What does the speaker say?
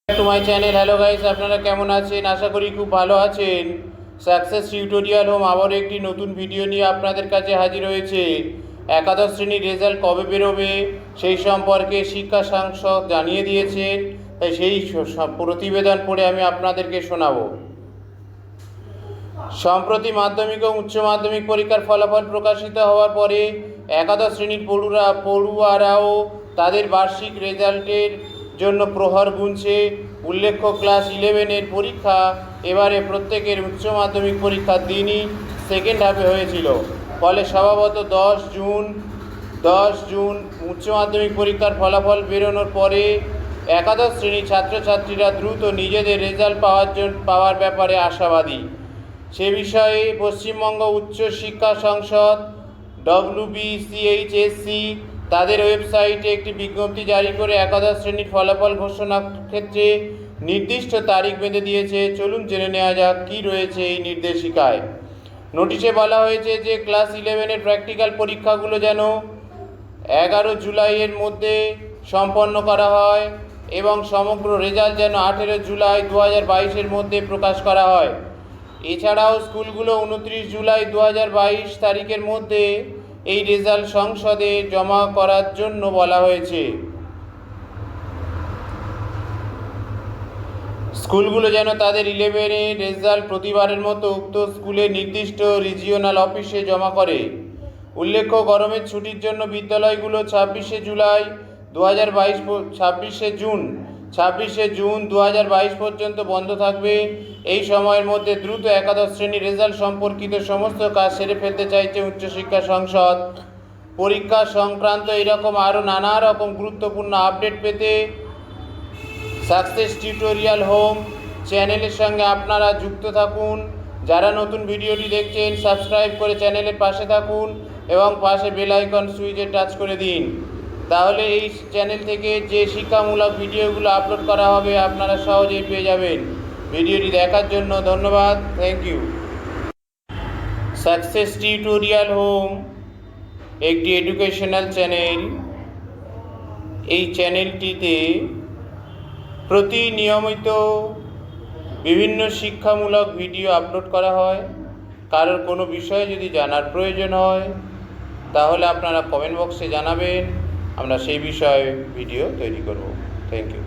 To my channel. Hello guys, আপনারা কেমন আছেন? আশা করি খুব ভালো আছেন। সাকসেস টিউটোরিয়াল হোম আবার একটি নতুন ভিডিও নিয়ে আপনাদের কাছে হাজির হয়েছে। একাদশ শ্রেণীর রেজাল্ট কবে বেরোবে সেই সম্পর্কে শিক্ষা সাংসদ জানিয়ে দিয়েছেন, তাই সেই প্রতিবেদন পড়ে আমি আপনাদেরকে শোনাবো। সম্প্রতি মাধ্যমিক ও উচ্চ মাধ্যমিক পরীক্ষার ফলাফল প্রকাশিত হওয়ার পরে একাদশ শ্রেণীর পড়ুয়ারাও তাদের বার্ষিক রেজাল্টের জন্য প্রহর গুনছে। উল্লেখ্য, ক্লাস 11-এর পরীক্ষা এবারে প্রত্যেকের উচ্চ মাধ্যমিক পরীক্ষার দিনই সেকেন্ড হাফে হয়েছিল। ফলে স্বভাবত 10 জুন উচ্চ মাধ্যমিক পরীক্ষার ফলাফল বেরোনোর পরে একাদশ শ্রেণীর ছাত্রছাত্রীরা দ্রুত নিজেদের রেজাল্ট পাওয়ার ব্যাপারে আশাবাদী। সে বিষয়ে পশ্চিমবঙ্গ উচ্চ শিক্ষা সংসদ WBCHSC তাদের ওয়েবসাইটে একটি বিজ্ঞপ্তি জারি করে একাদশ শ্রেণীর ফলাফল ঘোষণার ক্ষেত্রে নির্দিষ্ট তারিখ বেঁধে দিয়েছে। চলুন জেনে নেওয়া যাক কী রয়েছে এই নির্দেশিকায়। নোটিশে বলা হয়েছে যে ক্লাস 11-এর প্র্যাকটিক্যাল পরীক্ষাগুলো যেন 11 জুলাইয়ের মধ্যে সম্পন্ন করা হয় এবং সমগ্র রেজাল্ট যেন 18 জুলাই 2022-এর মধ্যে প্রকাশ করা হয়। এছাড়াও স্কুলগুলো 29 জুলাই 2022 তারিখের মধ্যে এই রেজাল্ট সংসদে জমা করার জন্য বলা হয়েছে। স্কুলগুলো যেন তাদের 11-এর রেজাল্ট প্রতিবারের মতো উক্ত স্কুলের নির্দিষ্ট রিজিওনাল অফিসে জমা করে। উল্লেখ্য, গরমের ছুটির জন্য বিদ্যালয়গুলো 26শে জুন 2022 পর্যন্ত বন্ধ থাকবে। এই সময়ের মধ্যে দ্রুত একাদশ শ্রেণীর রেজাল্ট সম্পর্কিত সমস্ত কাজ সেরে ফেলতে চাইছে উচ্চশিক্ষা সংসদ। পরীক্ষা সংক্রান্ত এরকম আরও নানা রকম গুরুত্বপূর্ণ আপডেট পেতে সাকসেস টিউটোরিয়াল হোম চ্যানেলের সঙ্গে আপনারা যুক্ত থাকুন। যারা নতুন ভিডিওটি দেখছেন, সাবস্ক্রাইব করে চ্যানেলের পাশে থাকুন এবং পাশে বেল আইকন সুইচে টাচ করে দিন। তাহলে এই চ্যানেল থেকে যে শিক্ষামূলক ভিডিওগুলো আপলোড করা হবে আপনারা সহজেই পেয়ে যাবেন। ভিডিওটি দেখার জন্য ধন্যবাদ। Thank you. Success tutorial home একটি এডুকেশনাল চ্যানেল। এই চ্যানেলটিতে নিয়মিত বিভিন্ন শিক্ষামূলক ভিডিও আপলোড করা হয়। কারোর কোনো বিষয়ে যদি জানার প্রয়োজন হয় তাহলে আপনারা কমেন্ট বক্সে জানাবেন, আমরা সেই বিষয়ে ভিডিও তৈরি করব। Thank you.